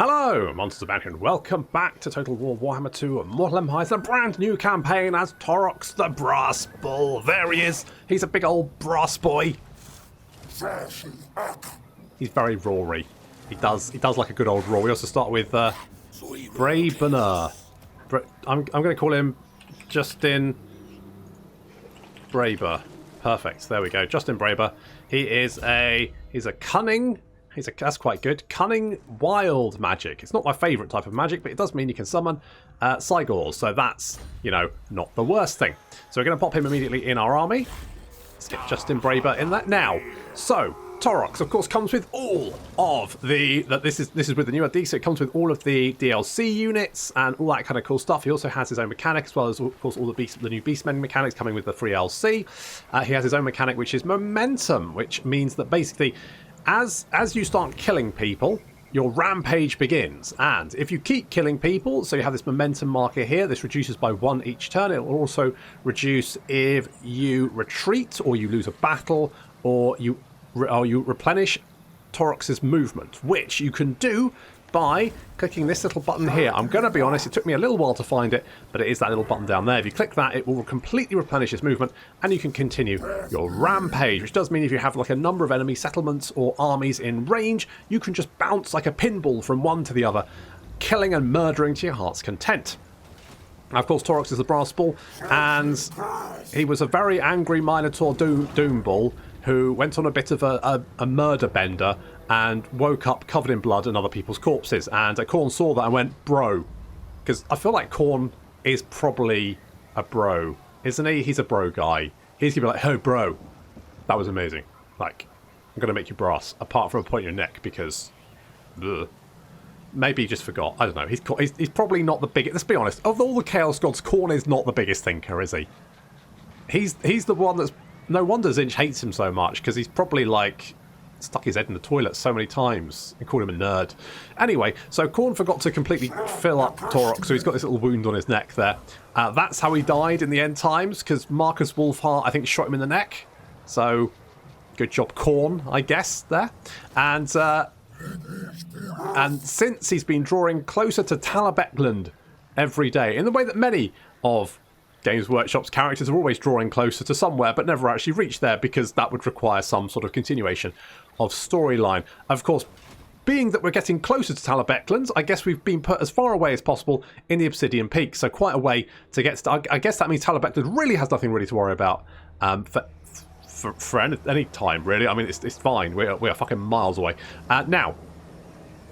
Hello, Monsters of Mankind. Welcome back to Total War Warhammer 2 Mortal Empires, a brand new campaign as Taurox the Brass Bull. There he is. He's a big old brass boy. He's very roary. He does like a good old roar. We also start with Brabener. I'm going to call him Justin Braber. Perfect. There we go. Justin Braber. He's a cunning. That's quite good. Cunning wild magic. It's not my favourite type of magic, but it does mean you can summon Cygors. So that's, not the worst thing. So we're going to pop him immediately in our army. Let's get Justin Braber in that now. So Taurox, of course, comes with all of the... This is with the new ID, so it comes with all of the DLC units and all that kind of cool stuff. He also has his own mechanic, as well as, of course, all the new Beastmen mechanics coming with the free LC. He has his own mechanic, which is momentum, which means that basically... As you start killing people, your rampage begins, and if you keep killing people, so you have this momentum marker here, this reduces by 1 each turn. It will also reduce if you retreat, or you lose a battle, or you replenish Taurox's movement, which you can do by clicking this little button here. I'm going to be honest, it took me a little while to find it, but it is that little button down there. If you click that, it will completely replenish his movement, and you can continue your rampage, which does mean if you have like a number of enemy settlements or armies in range, you can just bounce like a pinball from one to the other, killing and murdering to your heart's content. Now, of course, Taurox is the Brass Bull, and he was a very angry Minotaur Doom Bull who went on a bit of a murder bender and woke up covered in blood and other people's corpses. And Khorne saw that and went, bro. Because I feel like Khorne is probably a bro, isn't he? He's a bro guy. He's going to be like, oh, bro, that was amazing. Like, I'm going to make you brass, apart from a point in your neck, because... Ugh. Maybe he just forgot. I don't know. He's probably not the biggest... Let's be honest. Of all the Chaos Gods, Khorne is not the biggest thinker, is he? He's the one that's... No wonder Zinch hates him so much, because he's probably, like... stuck his head in the toilet so many times and called him a nerd. Anyway, so Khorne forgot to completely fill up Taurox, so he's got this little wound on his neck there. That's how he died in the end times, because Marcus Wolfheart, I think, shot him in the neck. So, good job, Khorne, I guess, there. And since he's been drawing closer to Talabecland every day, in the way that many of Games Workshop's characters are always drawing closer to somewhere, but never actually reach there, because that would require some sort of continuation of storyline. Of course, being that we're getting closer to Talabecland, I guess we've been put as far away as possible in the Obsidian Peak, so quite a way to get to... I guess that means Talabecland really has nothing really to worry about for any time, really. I mean, it's fine. We are fucking miles away. Now,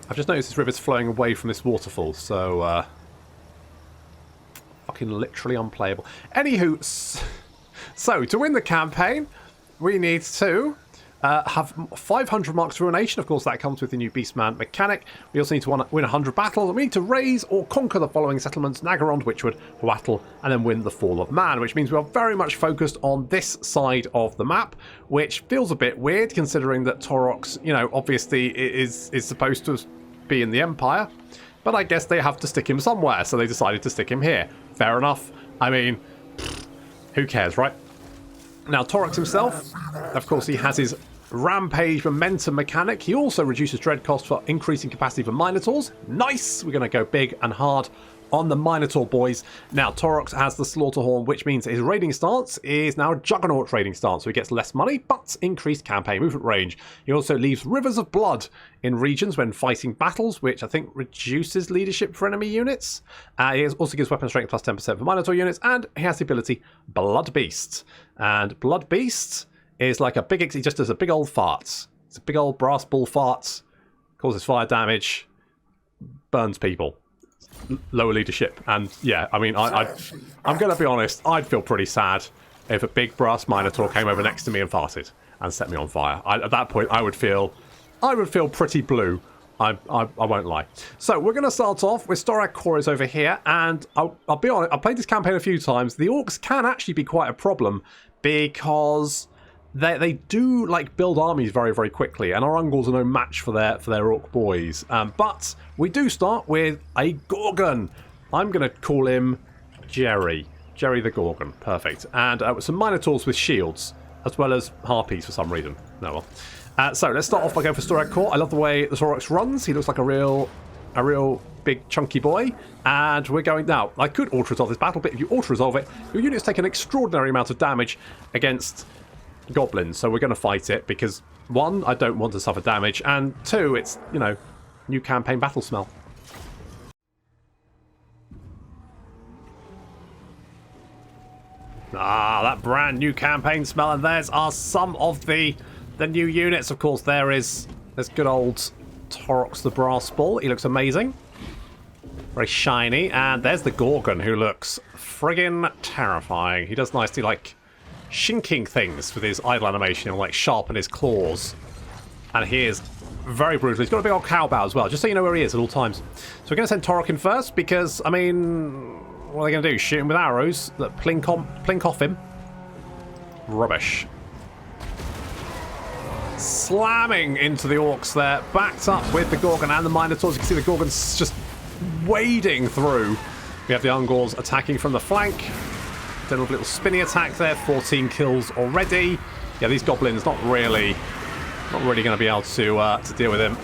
I've just noticed this river's flowing away from this waterfall, so... fucking literally unplayable. Anywho, so to win the campaign, we need to have 500 marks for ruination. Of course, that comes with the new Beastman mechanic. We also need to win 100 battles. We need to raise or conquer the following settlements: Naggarond, Witchwood, Wattle, and then win the Fall of Man, which means we are very much focused on this side of the map, which feels a bit weird considering that Taurox, obviously is supposed to be in the Empire. But I guess they have to stick him somewhere, so they decided to stick him here. Fair enough. I mean, who cares, right? Now, Taurox himself, of course, he has his rampage momentum mechanic. He also reduces dread cost for increasing capacity for Minotaurs. Nice! We're going to go big and hard on the Minotaur boys. Now, Taurox has the Slaughterhorn, which means his raiding stance is now a Juggernaut raiding stance, so he gets less money, but increased campaign movement range. He also leaves rivers of blood in regions when fighting battles, which I think reduces leadership for enemy units. He also gives weapon strength plus 10% for Minotaur units, and he has the ability Blood Beast. And Blood Beast is like a big... He just does a big old fart. It's a big old brass bull fart, causes fire damage, burns people. Lower leadership. And yeah, I mean, I'm going to be honest, I'd feel pretty sad if a big brass Minotaur came over next to me and farted and set me on fire. At that point, I would feel pretty blue. I won't lie. So we're going to start off with Storag Chorus over here, and I'll be honest, I've played this campaign a few times. The orcs can actually be quite a problem because they do like build armies very, very quickly, and our Ungors are no match for their orc boys. But we do start with a Ghorgon. I'm going to call him Jerry the Ghorgon. Perfect. And some Minotaurs with shields, as well as Harpies for some reason. No, well. So let's start off by going for Storag Core. I love the way the Taurox runs. He looks like a real big chunky boy, and we're going now. I could auto-resolve this battle, but if you auto-resolve it, your units take an extraordinary amount of damage against goblins, so we're going to fight it because, one, I don't want to suffer damage, and two, it's, you know, new campaign battle smell. Ah, that brand new campaign smell, and there's are some of the new units. Of course, there's good old Taurox the Brass Bull. He looks amazing. Very shiny. And there's the Ghorgon, who looks friggin' terrifying. He does nicely, like, shinking things with his idle animation. He'll, like, sharpen his claws. And he is very brutal. He's got a big old cowbow as well, just so you know where he is at all times. So we're going to send Taurox in first, because, I mean, what are they going to do? Shoot him with arrows that plink off him? Rubbish. Slamming into the orcs there, backed up with the Ghorgon and the Minotaurs. You can see the Ghorgon's just wading through. We have the Ungors attacking from the flank. Did a little spinny attack there, 14 kills already. Yeah, these goblins not really going to be able to deal with him.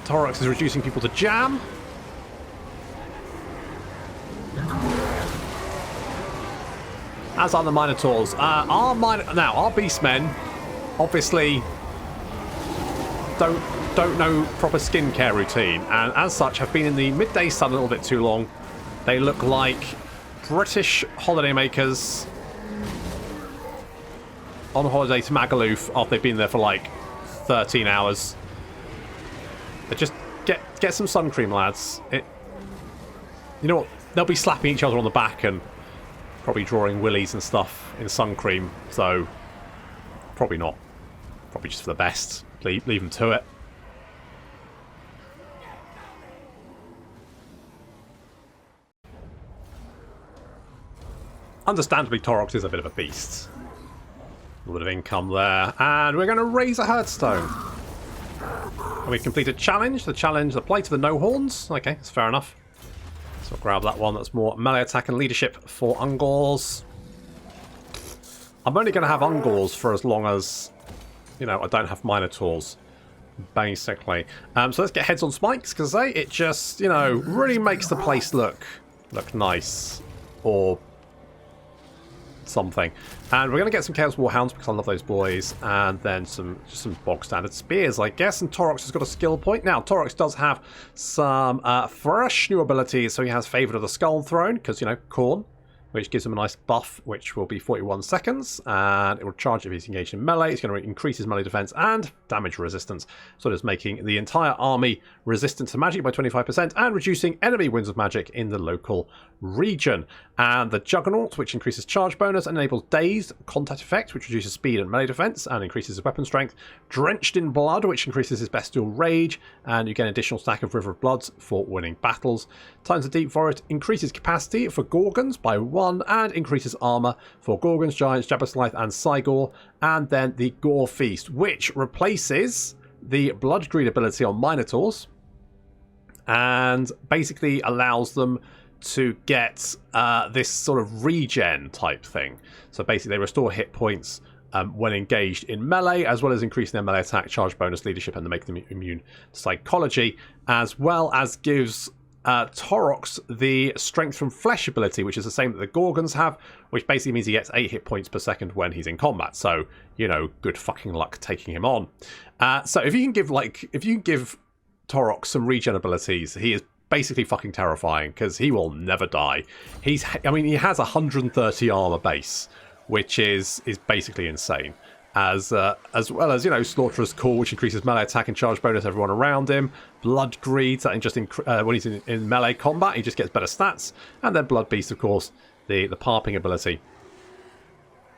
Taurox is reducing people to jam. As are the Minotaurs. Our Beastmen obviously don't know proper skincare routine, and as such have been in the midday sun a little bit too long. They look like British holidaymakers on holiday to Magaluf after they've been there for like 13 hours. They just get some sun cream, lads. You know what? They'll be slapping each other on the back and probably drawing willies and stuff in sun cream, so probably not. Probably just for the best. Leave them to it. Understandably, Taurox is a bit of a beast. A little bit of income there. And we're going to raise a herdstone. And we've completed challenge. The Plate of the No Horns. Okay, that's fair enough. So I'll grab that one. That's more melee attack and leadership for Ungors. I'm only going to have Ungors for as long as, you know, I don't have Minotaurs, basically. So let's get heads on spikes, because it just, you know, really makes the place look nice, or something. And we're going to get some Chaos Warhounds, because I love those boys, and then some bog standard spears, I guess. And Taurox has got a skill point. Now, Taurox does have some fresh new abilities, so he has Favourite of the Skull Throne, because, you know, Khorne, which gives him a nice buff, which will be 41 seconds, and it will charge if he's engaged in melee. It's going to increase his melee defense and damage resistance, so it's making the entire army resistant to magic by 25% and reducing enemy winds of magic in the local region. And the Juggernaut, which increases charge bonus and enables dazed contact effect, which reduces speed and melee defense and increases his weapon strength. Drenched in Blood, which increases his bestial rage, and you get an additional stack of River of Bloods for winning battles. Titans of Deep Forest increases capacity for Gorgons by 1 and increases armor for Gorgons, Giants, Jabberslythe and Cygor. And then the Gore Feast, which replaces the Blood Greed ability on Minotaurs and basically allows them to get this sort of regen type thing. So basically they restore hit points when engaged in melee, as well as increasing their melee attack, charge bonus, leadership, and they make them immune to psychology, as well as gives Taurox the strength from flesh ability, which is the same that the Gorgons have, which basically means he gets 8 hit points per second when he's in combat. So, you know, good fucking luck taking him on. So if you can give Taurox some regen abilities, he is basically fucking terrifying, because he will never die. He has 130 armor base, which is basically insane. As well as, you know, Slaughterer's Call, which increases melee attack and charge bonus everyone around him. Blood Greed, that just when he's in melee combat, he just gets better stats. And then Blood Beast, of course, the parping ability.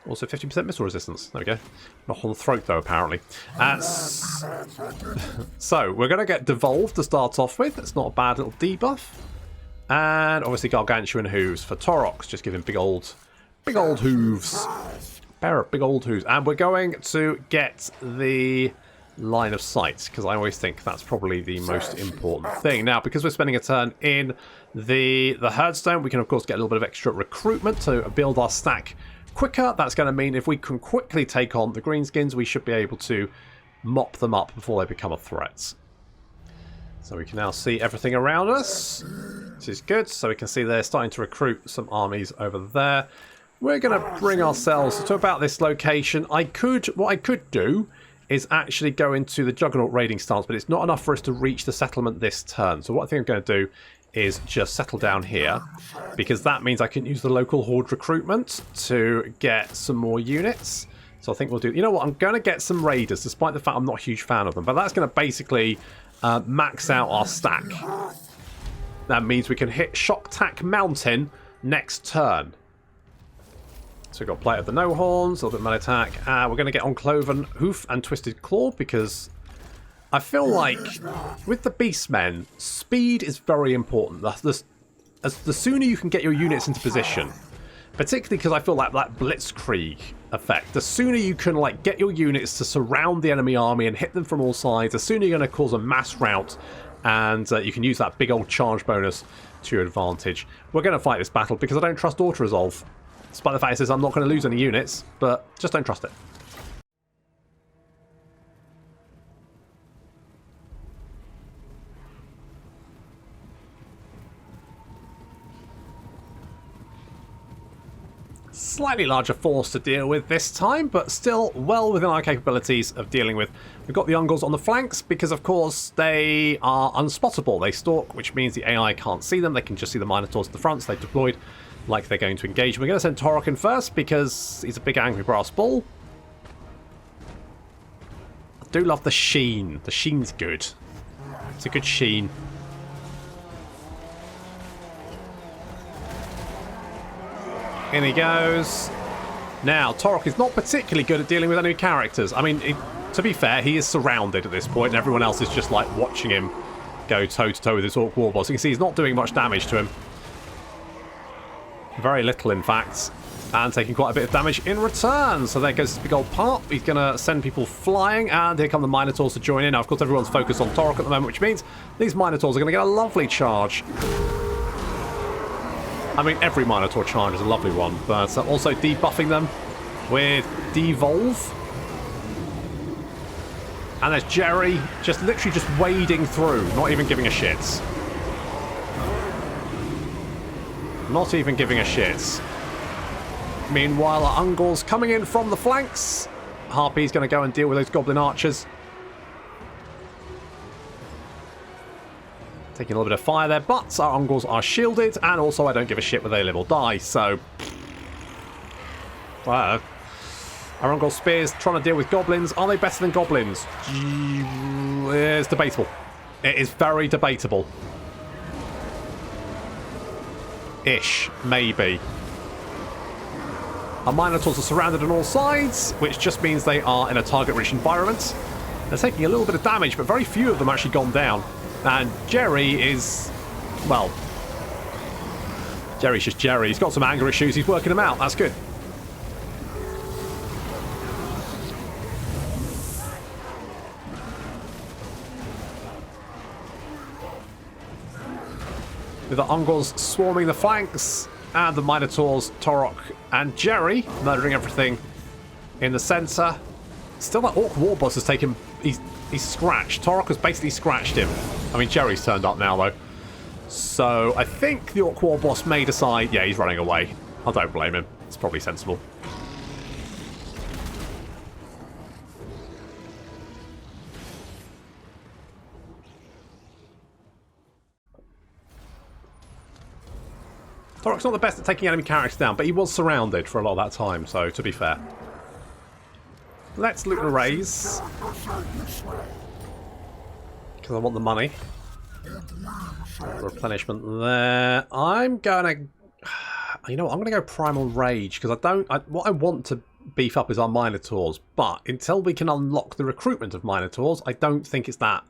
Also 50% missile resistance. There we go. Not on the throat, though, apparently. So, we're going to get Devolved to start off with. It's not a bad little debuff. And obviously Gargantuan Hooves for Taurox. Just give him big old hooves. Pair of big old hooves. And we're going to get the line of sight, because I always think that's probably the most important thing. Now, because we're spending a turn in the Herdstone, we can, of course, get a little bit of extra recruitment to build our stack quicker. That's going to mean if we can quickly take on the Greenskins, we should be able to mop them up before they become a threat. So we can now see everything around us, which is good. So we can see they're starting to recruit some armies over there. We're going to bring ourselves to about this location. What I could do is actually go into the Juggernaut raiding stance, but it's not enough for us to reach the settlement this turn. So what I think I'm going to do is just settle down here, because that means I can use the local horde recruitment to get some more units. So I think we'll do... You know what? I'm going to get some raiders, despite the fact I'm not a huge fan of them. But that's going to basically max out our stack. That means we can hit Shocktack Mountain next turn. So we've got Plate of the No Horns, a little bit of melee attack. We're going to get on Cloven Hoof and Twisted Claw, because I feel like with the Beastmen, speed is very important. The sooner you can get your units into position, particularly because I feel like that Blitzkrieg effect, the sooner you can like get your units to surround the enemy army and hit them from all sides, the sooner you're going to cause a mass rout, and you can use that big old charge bonus to your advantage. We're going to fight this battle because I don't trust auto-resolve. Despite the fact it says I'm not going to lose any units, but just don't trust it. Slightly larger force to deal with this time, but still well within our capabilities of dealing with. We've got the Ungles on the flanks because, of course, they are unspottable. They stalk, which means the AI can't see them. They can just see the Minotaurs at the front, so they've deployed like they're going to engage. We're going to send Taurox in first because he's a big angry brass bull. I do love the sheen. The sheen's good. It's a good sheen. In he goes. Now, Taurox is not particularly good at dealing with enemy characters. I mean, to be fair, he is surrounded at this point, and everyone else is just like watching him go toe-to-toe with this Orc Warboss. You can see he's not doing much damage to him. Very little, in fact. And taking quite a bit of damage in return. So there goes this big old pop. He's going to send people flying. And here come the Minotaurs to join in. Now, of course, everyone's focused on Taurox at the moment, which means these Minotaurs are going to get a lovely charge. I mean, every Minotaur charge is a lovely one. But also debuffing them with Devolve. And there's Jerry just literally just wading through. Not even giving a shit. Not even giving a shit. Meanwhile, our Ungles coming in from the flanks. Harpy's going to go and deal with those Goblin Archers. Taking a little bit of fire there, but our Ungles are shielded, and also I don't give a shit whether they live or die, so... Our Ungles Spears trying to deal with Goblins. Are they better than Goblins? It's debatable. It is very debatable. Ish, maybe. Our Minotaurs are surrounded on all sides, which just means they are in a target-rich environment. They're taking a little bit of damage, but very few of them actually gone down. And Jerry is... well... Jerry's just Jerry. He's got some anger issues. He's working them out. That's good. With the Ungles swarming the flanks, and the Minotaurs, Taurox and Jerry murdering everything in the centre. Still, that Orc Warboss has taken... He's scratched. Taurox has basically scratched him. I mean, Jerry's turned up now, though. So, I think the Orc Warboss may decide... yeah, he's running away. I don't blame him. It's probably sensible. Taurox's not the best at taking enemy characters down, but he was surrounded for a lot of that time, so to be fair. Let's loot and raise. Because I want the money. Replenishment there. I'm going to... you know what? I'm going to go Primal Rage, because what I want to beef up is our Minotaurs, but until we can unlock the recruitment of Minotaurs, I don't think it's that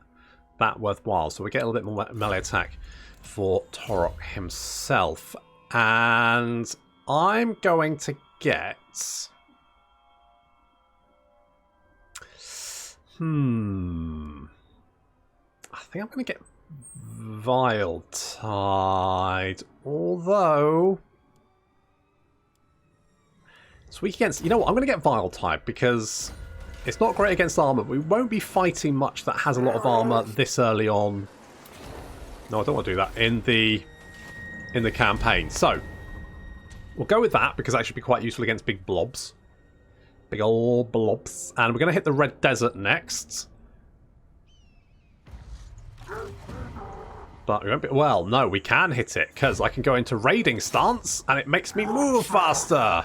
worthwhile. So we get a little bit more melee attack for Taurox himself. And I'm going to get... I think I'm going to get Vile Tide. Although... it's weak against... you know what? I'm going to get Vile Tide because it's not great against armour. But we won't be fighting much that has a lot of armour this early on No, I don't want to do that in the campaign. So we'll go with that because that should be quite useful against big blobs. Big old blobs. And we're going to hit the Red Desert next. But we won't be... Well, no, we can hit it because I can go into raiding stance and it makes me move faster.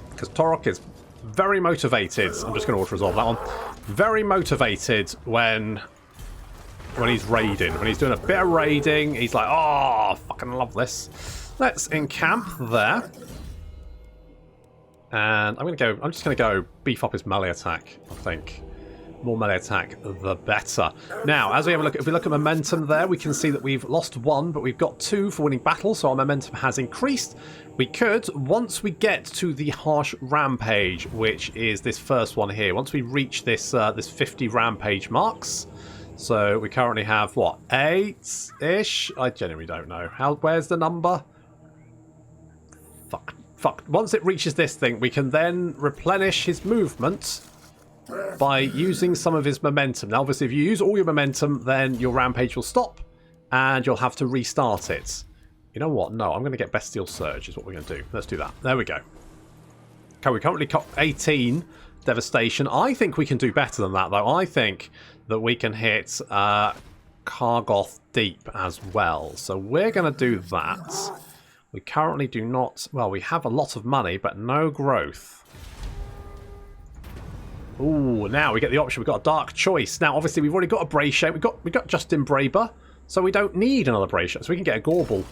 Because Taurox is very motivated. I'm just going to auto-resolve that one. Very motivated when he's raiding. When he's doing a bit of raiding, he's like, oh, fucking love this. Let's encamp there. And I'm just going to go beef up his melee attack, I think. More melee attack, the better. Now, as we have a look, if we look at momentum there, we can see that we've lost 1, but we've got 2 for winning battles, so our momentum has increased. We could, once we get to the harsh rampage, which is this first one here, once we reach this this 50 rampage marks, so we currently have, what, 8-ish? I genuinely don't know. Where's the number? Fuck. Once it reaches this thing, we can then replenish his movement by using some of his momentum. Now, obviously, if you use all your momentum, then your rampage will stop, and you'll have to restart it. You know what? No, I'm going to get Bestial Surge is what we're going to do. Let's do that. There we go. Okay, we currently got 18 Devastation. I think we can do better than that, though. I think that we can hit Kargoth deep as well. So we're going to do that. We currently do not... Well, we have a lot of money, but no growth. Ooh, now we get the option. We've got a dark choice. Now, obviously, we've already got a Brave Shape. We've got Justin Braber, so we don't need another Brave Shape. So we can get a Gorbel.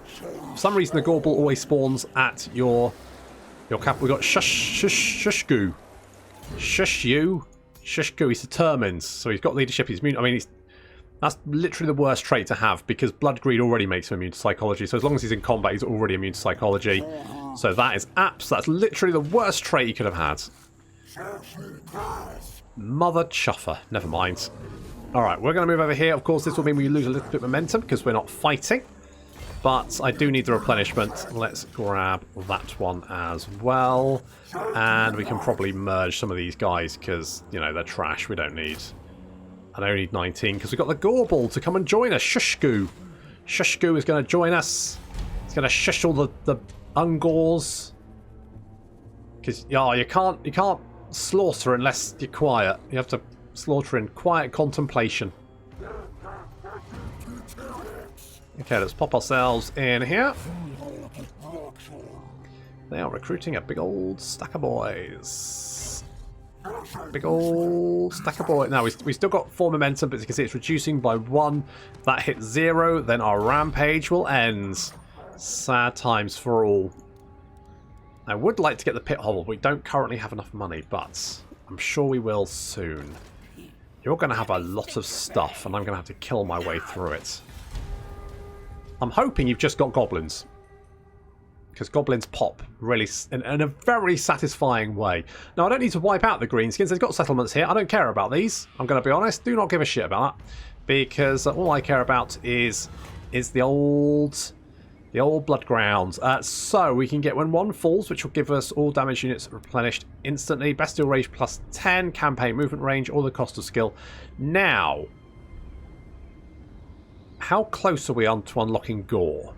For some reason, the Gorbel always spawns at your cap. We've got Shushgu. Shushgu. He's determined, so he's got leadership. He's immune. I mean, that's literally the worst trait to have because Blood Greed already makes him immune to psychology. So as long as he's in combat, he's already immune to psychology. So that's literally the worst trait he could have had. Mother chuffer. Never mind. Alright, we're going to move over here. Of course, this will mean we lose a little bit of momentum because we're not fighting. But I do need the replenishment. Let's grab that one as well. And we can probably merge some of these guys because, you know, they're trash. We don't need... And I only need 19 because we've got the Gorbel to come and join us. Shushgu. Shushgu is going to join us. He's going to shush all the Ungors. Because, yeah, you can't slaughter unless you're quiet. You have to slaughter in quiet contemplation. Okay, let's pop ourselves in here. They are recruiting a big old stack of boys. Big old stack of boys. Now, we still got 4 momentum, but as you can see, it's reducing by 1. That hits 0, then our rampage will end. Sad times for all. I would like to get the pit hobble. We don't currently have enough money, but I'm sure we will soon. You're going to have a lot of stuff, and I'm going to have to kill my way through it. I'm hoping you've just got goblins. Because goblins pop really in a very satisfying way. Now, I don't need to wipe out the greenskins. They've got settlements here. I don't care about these. I'm going to be honest. Do not give a shit about that. Because all I care about is the old blood grounds. So we can get when 1 falls, which will give us all damage units replenished instantly. Bestial Rage plus 10, campaign movement range, or the cost of skill. Now, how close are we on to unlocking Gore?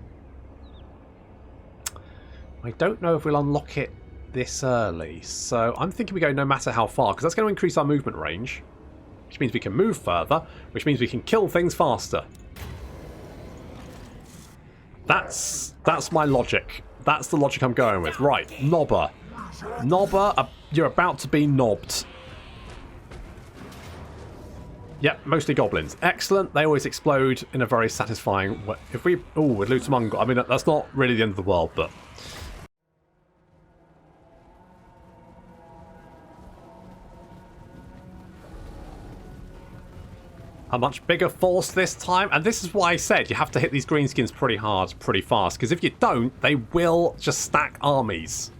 I don't know if we'll unlock it this early. So I'm thinking we go no matter how far, because that's going to increase our movement range, which means we can move further, which means we can kill things faster. That's my logic. That's the logic I'm going with. Right, Nobber. Nobber, you're about to be knobbed. Yep, mostly goblins. Excellent. They always explode in a very satisfying way. If we... Oh, we'd lose some... I mean, that's not really the end of the world, but... A much bigger force this time. And this is why I said you have to hit these greenskins pretty hard, pretty fast. Because if you don't, they will just stack armies.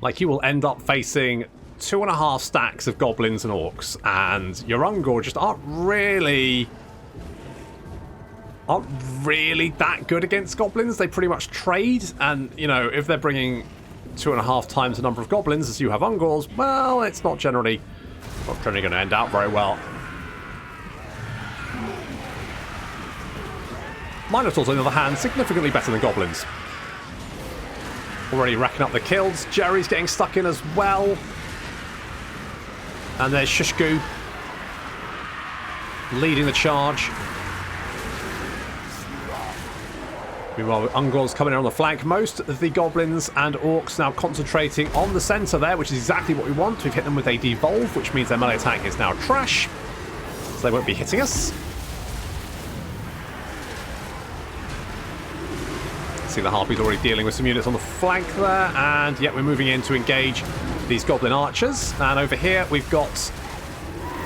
Like, you will end up facing 2.5 stacks of goblins and orcs. And your Ungor just aren't really that good against goblins. They pretty much trade. And, you know, if they're bringing 2.5 times the number of goblins as you have Ungors, well, it's not generally going to end out very well. Minotaurs, on the other hand, significantly better than goblins. Already racking up the kills. Jerry's getting stuck in as well. And there's Shushku leading the charge. Meanwhile, Ungol's coming in on the flank. Most of the goblins and orcs now concentrating on the centre there, which is exactly what we want. We've hit them with a devolve, which means their melee attack is now trash. So they won't be hitting us. See the Harpies already dealing with some units on the flank there. And yet we're moving in to engage these goblin archers. And over here we've got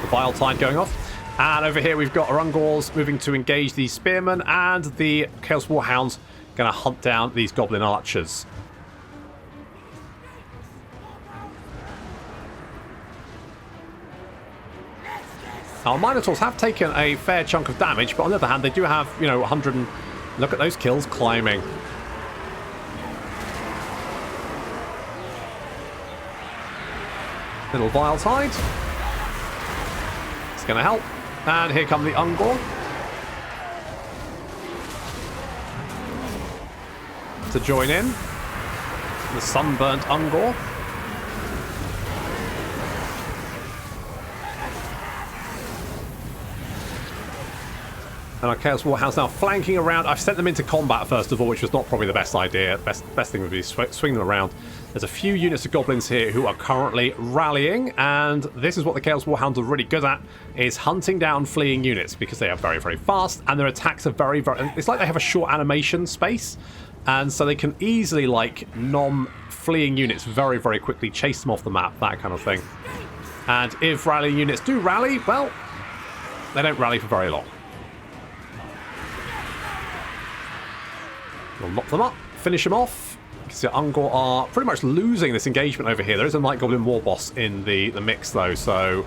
the Vile Tide going off. And over here we've got our Ungors moving to engage the spearmen, and the Chaos Warhounds going to hunt down these goblin archers. Our Minotaurs have taken a fair chunk of damage, but on the other hand they do have, 100 and... Look at those kills climbing. Little Vile Tide. It's going to help. And here come the Ungor. To join in. The sunburnt Ungor. And our Chaos Warhounds now flanking around. I've sent them into combat first of all, which was not probably the best idea. Best thing would be to swing them around. There's a few units of goblins here who are currently rallying, and this is what the Chaos Warhounds are really good at, is hunting down fleeing units, because they are very, very fast, and their attacks are very, very... It's like they have a short animation space, and so they can easily, nom fleeing units very, very quickly, chase them off the map, that kind of thing. And if rallying units do rally, well, they don't rally for very long. We'll knock them up, finish them off. You can see Ungor are pretty much losing this engagement over here. There is a Night Goblin War Boss in the mix, though, so...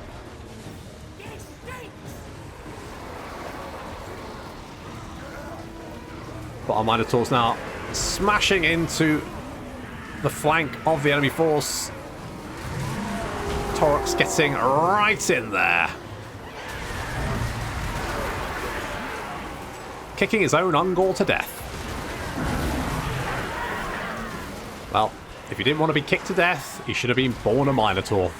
But our Minotaurs now smashing into the flank of the enemy force. Taurox getting right in there. Kicking his own Ungor to death. Well, if you didn't want to be kicked to death, you should have been born a Minotaur.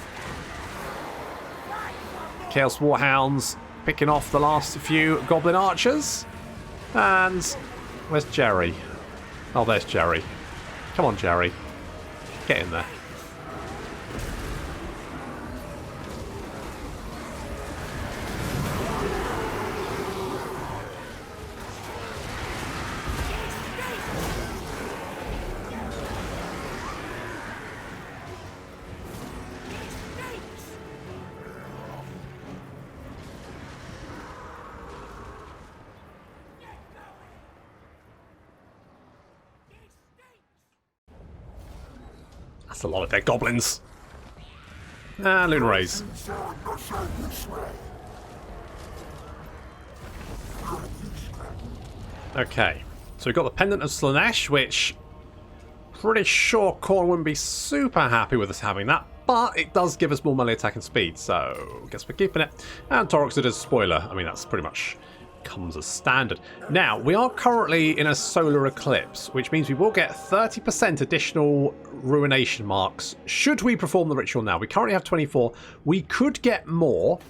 Chaos Warhounds picking off the last few Goblin Archers. And where's Jerry? Oh, there's Jerry. Come on, Jerry. Get in there. That's a lot of dead goblins. Ah, Lunar Rays. Okay, so we've got the Pendant of Slaanesh, which pretty sure Khorne wouldn't be super happy with us having that, but it does give us more melee attack and speed, so I guess we're keeping it. And Taurox as a spoiler. I mean, that's pretty much comes as standard. Now, we are currently in a solar eclipse, which means we will get 30% additional ruination marks should we perform the ritual now. We currently have 24. We could get more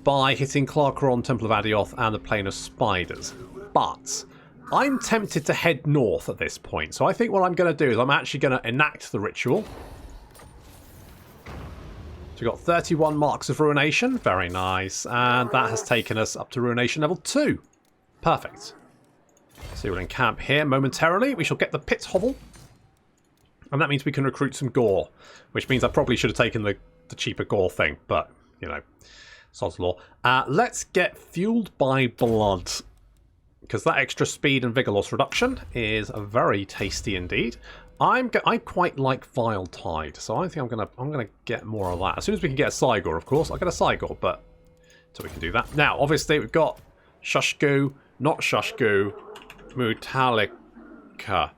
by hitting Clarkeron, Temple of Adioth, and the Plane of Spiders, but I'm tempted to head north at this point. So I think what I'm going to do is I'm actually going to enact the ritual. So we've got 31 marks of ruination. Very nice. And that has taken us up to ruination level 2. Perfect. So we'll encamp here momentarily. We shall get the pit hovel. And that means we can recruit some gore. Which means I probably should have taken the cheaper gore thing. But, sod's law. Let's get fueled by blood. Because that extra speed and vigor loss reduction is very tasty indeed. I quite like Vile Tide, so I think I'm gonna get more of that. As soon as we can get a Cygor, of course, I'll get a Cygor, but so we can do that. Now, obviously, we've got Shushku, not Shushku, Mutalika.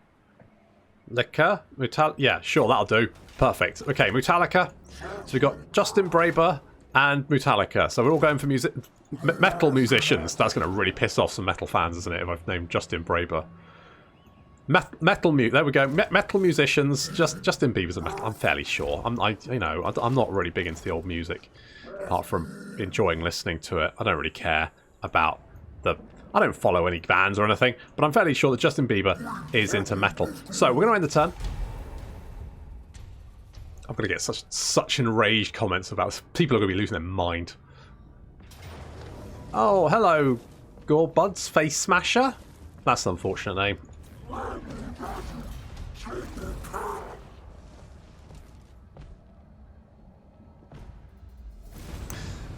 Liquor? Yeah, sure, that'll do. Perfect. Okay, Mutalika. So we've got Justin Braber and Mutalika. So we're all going for Metal musicians. That's going to really piss off some metal fans, isn't it, if I've named Justin Braber. There we go. Metal musicians. Justin Bieber's a metal. I'm fairly sure. I'm not really big into the old music, apart from enjoying listening to it. I don't really care about I don't follow any bands or anything, but I'm fairly sure that Justin Bieber is into metal. So we're going to end the turn. I'm going to get such enraged comments about this. People are going to be losing their mind. Oh, hello, Gorebuds Face Smasher. That's an unfortunate name.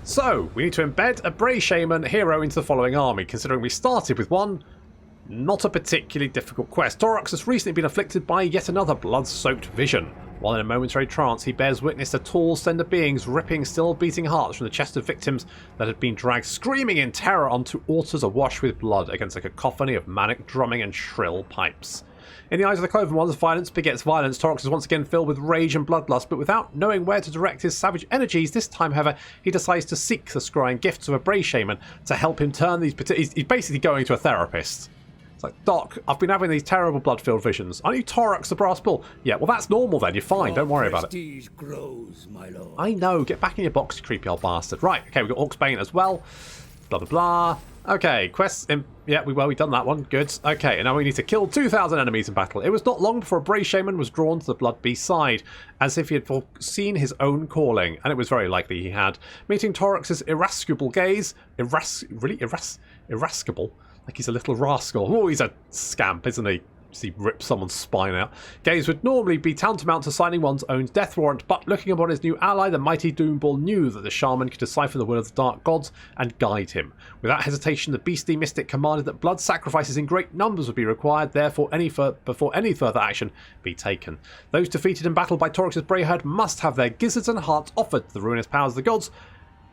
So, we need to embed a Bray Shaman hero into the following army, considering we started with one not a particularly difficult quest. Taurox has recently been afflicted by yet another blood-soaked vision. While in a momentary trance, he bears witness to tall, slender beings ripping still-beating hearts from the chest of victims that had been dragged screaming in terror onto altars awash with blood against a cacophony of manic drumming and shrill pipes. In the eyes of the Cloven Ones, violence begets violence. Taurox is once again filled with rage and bloodlust, but without knowing where to direct his savage energies, this time, however, he decides to seek the scrying gifts of a Bray Shaman to help him turn these... He's basically going to a therapist. It's like, Doc, I've been having these terrible blood-filled visions. Aren't you Taurox the Brass Bull? Yeah, well, that's normal then. You're fine. Don't worry about it. Grows, my lord. I know. Get back in your box, you creepy old bastard. Right, okay, we've got Orc's Bane as well. Blah, blah, blah. Okay, quests. Yeah, we've done that one. Good. Okay, and now we need to kill 2,000 enemies in battle. It was not long before a Bray Shaman was drawn to the Blood Beast side, as if he had foreseen his own calling, and it was very likely he had. Meeting Taurox's irascible gaze, irascible, like he's a little rascal. Oh, he's a scamp, isn't he? He rips someone's spine out. Gaze would normally be tantamount to signing one's own death warrant, but looking upon his new ally, the mighty Doomball knew that the shaman could decipher the will of the dark gods and guide him. Without hesitation, the beastly mystic commanded that blood sacrifices in great numbers would be required, therefore before any further action be taken. Those defeated in battle by Taurox's Bray herd must have their gizzards and hearts offered to the ruinous powers of the gods.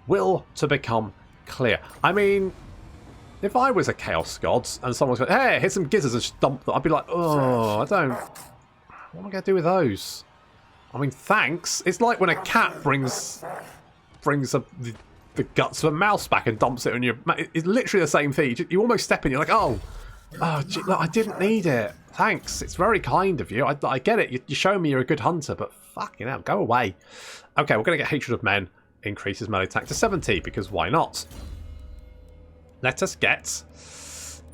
Will to become clear. I mean... if I was a Chaos God and someone's going, hey, here's some gizzards and just dump them, I'd be like, oh, I don't... what am I going to do with those? I mean, thanks. It's like when a cat brings the guts of a mouse back and dumps it on your... it's literally the same thing. You almost step in, you're like, oh gee, look, I didn't need it. Thanks. It's very kind of you. I get it. You're showing me you're a good hunter, but fucking hell, go away. Okay, we're going to get Hatred of Men. Increases melee attack to 70, because why not? Let us get...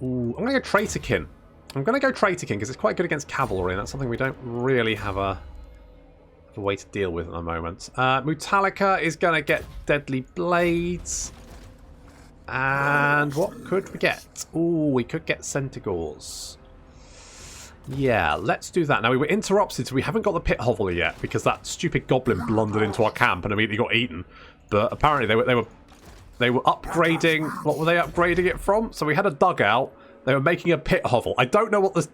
ooh, I'm going to go Traitorkin. I'm going to go Traitorkin because it's quite good against cavalry, and that's something we don't really have a way to deal with at the moment. Mutalica is going to get Deadly Blades. And what could we get? Ooh, we could get Centaurs. Yeah, let's do that. Now, we were interrupted, so we haven't got the pit hovel yet because that stupid goblin blundered into our camp and immediately got eaten. But apparently they were upgrading... what were they upgrading it from? So we had a dugout. They were making a pit hovel. I don't know what this...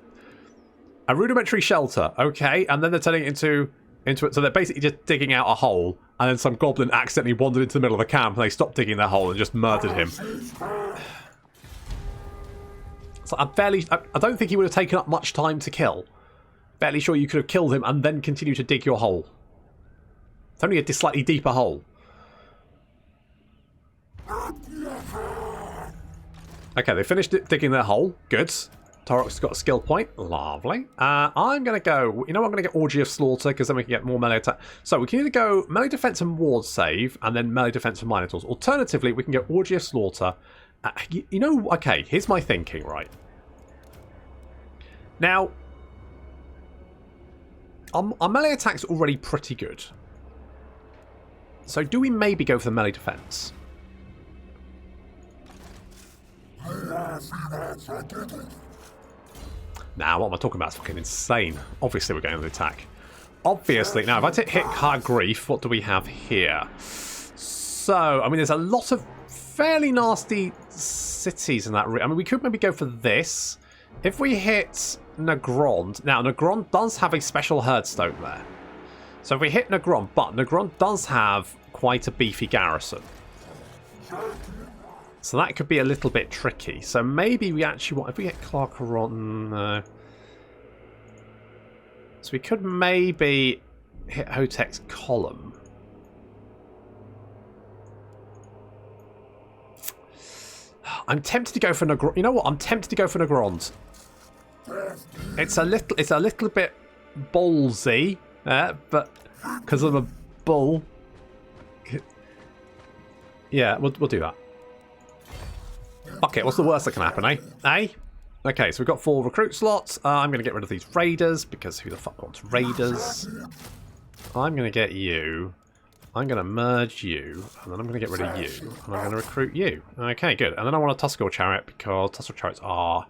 a rudimentary shelter, okay. And then they're turning it into it. So they're basically just digging out a hole. And then some goblin accidentally wandered into the middle of the camp. And they stopped digging that hole and just murdered him. So I don't think he would have taken up much time to kill. Fairly sure you could have killed him and then continue to dig your hole. It's only a slightly deeper hole. Okay, they finished digging their hole. Good. Taurox has got a skill point. Lovely. I'm going to go... you know what? I'm going to get Orgy of Slaughter because then we can get more melee attack. So we can either go melee defense and ward save and then melee defense for Minotaurs. Alternatively, we can get Orgy of Slaughter. You know... okay, here's my thinking, right? Now, our melee attack's already pretty good. So do we maybe go for the melee defense? Now, what am I talking about? It's fucking insane. Obviously, we're going to the attack. Obviously. Now, if I hit Hard Grief, what do we have here? So, I mean, there's a lot of fairly nasty cities in that... I mean, we could maybe go for this. If we hit Naggarond... now, Naggarond does have a special herdstone there. So if we hit Naggarond... but Naggarond does have quite a beefy garrison. So that could be a little bit tricky. So maybe we actually want... if we get Clarkaron... so we could maybe hit Hotek's column. I'm tempted to go for Naggarond. You know what? I'm tempted to go for Naggarond. It's a little bit ballsy, but because I'm a bull. Yeah, we'll do that. Okay, what's the worst that can happen, eh? Eh? Okay, so we've got 4 recruit slots. I'm going to get rid of these raiders, because who the fuck wants raiders? I'm going to get you. I'm going to merge you, and then I'm going to get rid of you, and I'm going to recruit you. Okay, good. And then I want a Tuskor chariot, because Tuskor chariots are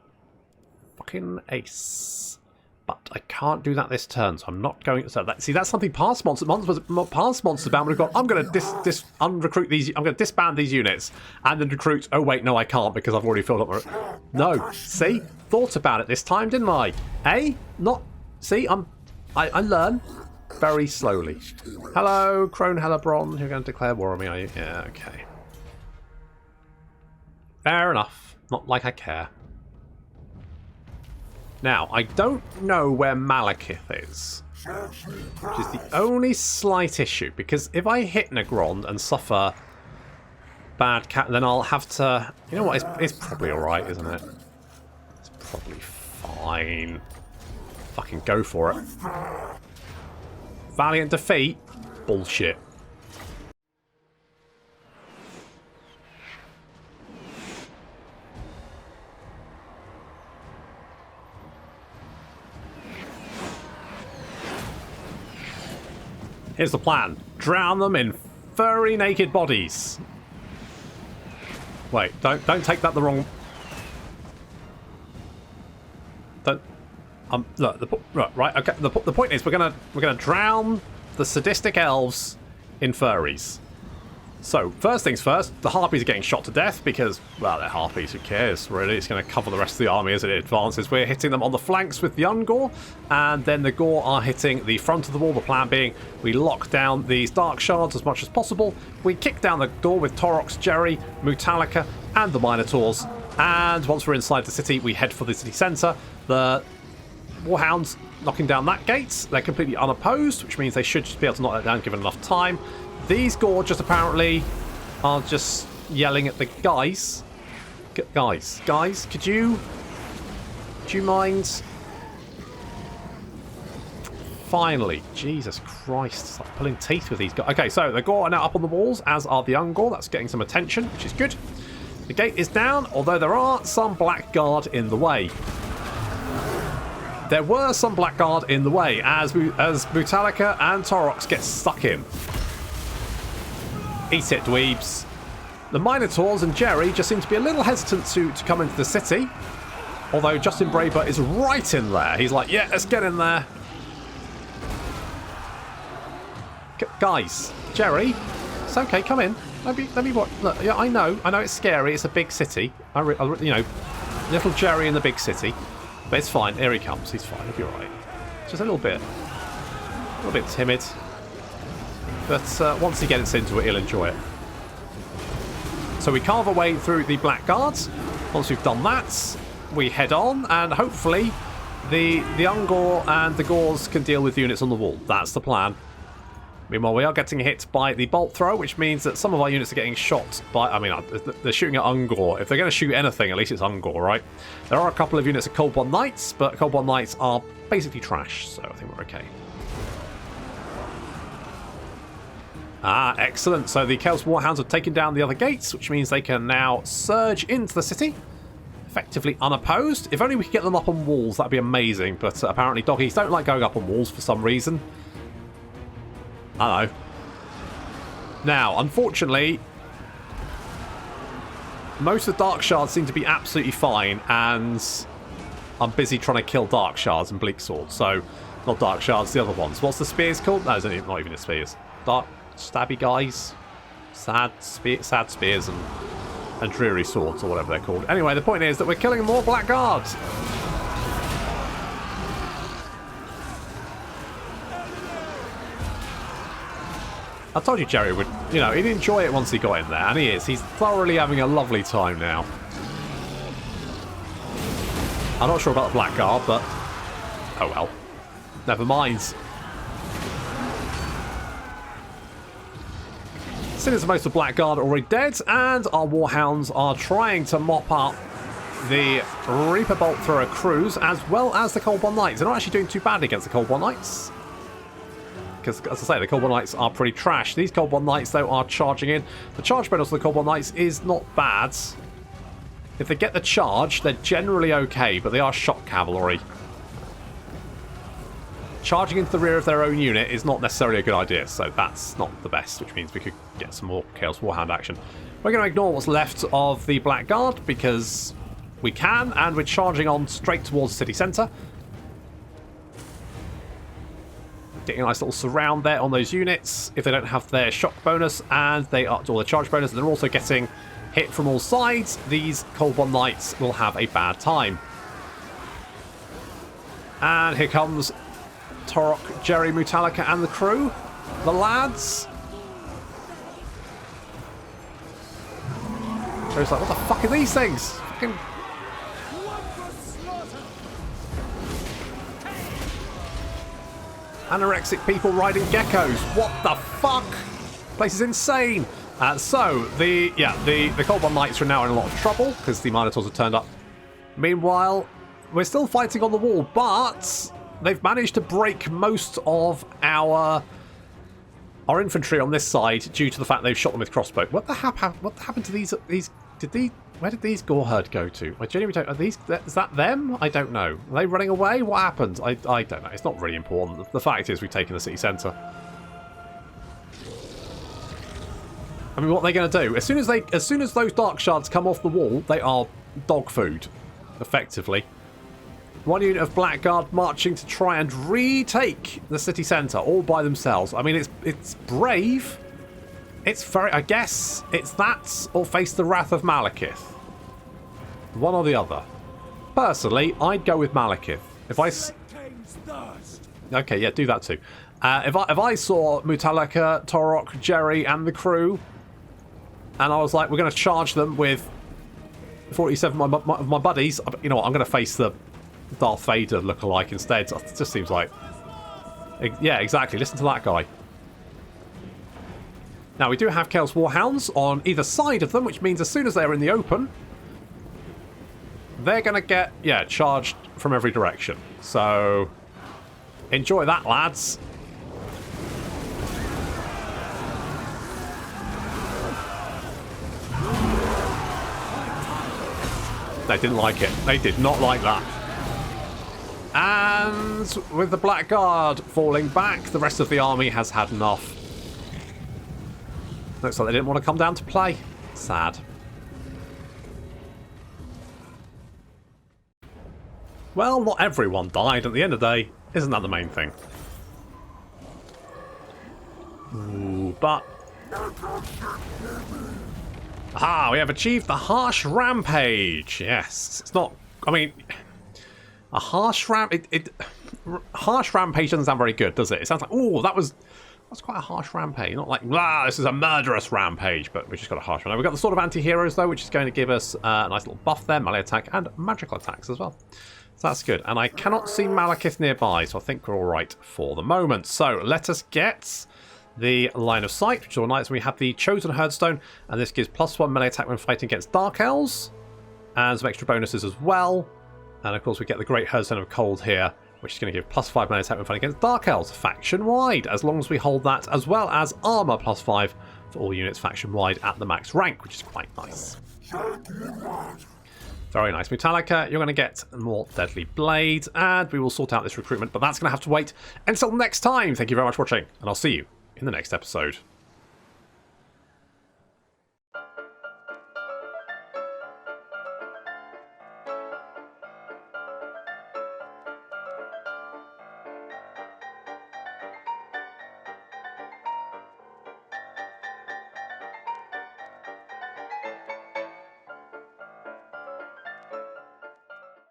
fucking ace. But I can't do that this turn, so I'm not going. So see, that's something past monster bound would have gone. I'm going to unrecruit these. I'm going to disband these units and then recruit. Oh wait, no, I can't because I've already filled up my. No, see, thought about it this time, didn't I? Eh? Not. See, I learn very slowly. Hello, Crone Hellebron. You're going to declare war on me, are you? Yeah, okay. Fair enough. Not like I care. Now, I don't know where Malekith is, which is the only slight issue, because if I hit Naggarond and suffer bad cat, then I'll have to... You know what, it's probably alright, isn't it? It's probably fine. Fucking go for it. Valiant defeat? Bullshit. Here's the plan. Drown them in furry naked bodies. Wait, don't take that the wrong... Don't... Look, right, okay. The point is we're gonna drown the sadistic elves in furries. So, first things first, the harpies are getting shot to death because, well, they're harpies, who cares, really? It's going to cover the rest of the army as it advances. We're hitting them on the flanks with the Ungor, and then the Gore are hitting the front of the wall. The plan being, we lock down these Dark Shards as much as possible. We kick down the door with Taurox, Jerry, Mutalika, and the Minotaurs. And once we're inside the city, we head for the city centre. The Warhounds knocking down that gate. They're completely unopposed, which means they should just be able to knock that down given enough time. These Gore just apparently are just yelling at the guys. Guys, could you mind? Finally, Jesus Christ, it's like pulling teeth with these guys. Okay, so the Gore are now up on the walls, as are the Ungor. That's getting some attention, which is good. The gate is down, although there are some Blackguard in the way. There were some Blackguard in the way as Mutalika and Taurox get stuck in. Eat it, dweebs. The Minotaurs and Jerry just seem to be a little hesitant to come into the city. Although Justin Braber is right in there. He's like, yeah, let's get in there. Guys, Jerry, it's okay, come in. Let me watch. Look, yeah, I know it's scary. It's a big city. You know, little Jerry in the big city. But it's fine. Here he comes. He's fine. He'll be alright. Just a little bit timid. But once he gets into it, he'll enjoy it. So we carve our way through the Blackguards. Once we've done that, we head on, and hopefully the Ungor and the Gores can deal with units on the wall. That's the plan. Meanwhile, we are getting hit by the bolt throw, which means that some of our units are getting shot by... I mean, they're shooting at Ungor. If they're going to shoot anything, at least it's Ungor, right? There are a couple of units of Cold Blood Knights, but Cold Blood Knights are basically trash, so I think we're okay. Ah, excellent. So the Chaos Warhounds have taken down the other gates, which means they can now surge into the city, effectively unopposed. If only we could get them up on walls, that'd be amazing. But apparently doggies don't like going up on walls for some reason. I don't know. Now, unfortunately, most of the Dark Shards seem to be absolutely fine, and I'm busy trying to kill Dark Shards and Bleak Swords. So, not Dark Shards, the other ones. What's the spears called? No, it's not even the spears. Dark stabby guys, sad spears and dreary swords, or whatever they're called. Anyway, the point is that we're killing more Blackguards. I told you Jerry would, you know, he'd enjoy it once he got in there, and he is. He's thoroughly having a lovely time now. I'm not sure about the Blackguard, but oh well. Never mind. Seeing as most of Blackguard are already dead, and our Warhounds are trying to mop up the Reaper Bolt Thrower crews, as well as the Cold One Knights. They're not actually doing too badly against the Cold One Knights, because, as I say, the Cold One Knights are pretty trash. These Cold One Knights, though, are charging in. The charge bonus of the Cold One Knights is not bad. If they get the charge, they're generally okay, but they are shock cavalry. Charging into the rear of their own unit is not necessarily a good idea, so that's not the best, which means we could get some more Chaos Warhound action. We're going to ignore what's left of the Blackguard, because we can, and we're charging on straight towards the city centre. Getting a nice little surround there on those units if they don't have their shock bonus and they are or their charge bonus, and they're also getting hit from all sides. These Cold One Knights will have a bad time. And here comes Taurox, Jerry, Mutalika and the crew. The lads. Jerry's like, what the fuck are these things? Fucking... anorexic people riding geckos. What the fuck? Place is insane. So the Cold One Knights are now in a lot of trouble because the Minotaurs have turned up. Meanwhile, we're still fighting on the wall, but they've managed to break most of our infantry on this side due to the fact they've shot them with crossbow. What happened to these? Where did these Gore herd go to? I genuinely don't. Is that them? I don't know. Are they running away? What happened? I don't know. It's not really important. The fact is, we've taken the city centre. I mean, what are they going to do? As soon as those dark shards come off the wall, they are dog food, effectively. One unit of Blackguard marching to try and retake the city centre all by themselves. I mean, it's brave. It's very... I guess it's that or face the wrath of Malekith. One or the other. Personally, I'd go with Malekith. If I... Okay, yeah, do that too. If I saw Mutalika, Taurox, Jerry and the crew, and I was like, we're going to charge them with 47 of my buddies, you know what, I'm going to face the Darth Vader lookalike instead. It just seems like... Yeah, exactly. Listen to that guy. Now, we do have Chaos Warhounds on either side of them, which means as soon as they're in the open, they're going to get, yeah, charged from every direction. So, enjoy that, lads. They didn't like it. They did not like that. And with the Blackguard falling back, the rest of the army has had enough. Looks like they didn't want to come down to play. Sad. Well, not everyone died at the end of the day. Isn't that the main thing? Ooh, but... Ah, we have achieved the harsh rampage. Yes. It's not... I mean... A harsh harsh rampage doesn't sound very good, does it? It sounds like, oh, that's quite a harsh rampage. Not like, this is a murderous rampage, but we just got a harsh one. We've got the Sword of Anti-Heroes, though, which is going to give us a nice little buff there, melee attack and magical attacks as well. So that's good. And I cannot see Malekith nearby, so I think we're all right for the moment. So let us get the line of sight, which is all nice. We have the Chosen Herdstone, and this gives +1 melee attack when fighting against Dark Elves, and some extra bonuses as well. And of course, we get the Great Herdstone of Cold here, which is going to give +5 melee attack when fighting against Dark Elves, faction-wide, as long as we hold that, as well as armour +5 for all units faction-wide at the max rank, which is quite nice. Very nice. Mutalika, you're going to get more Deadly Blades, and we will sort out this recruitment, but that's going to have to wait until next time. Thank you very much for watching, and I'll see you in the next episode.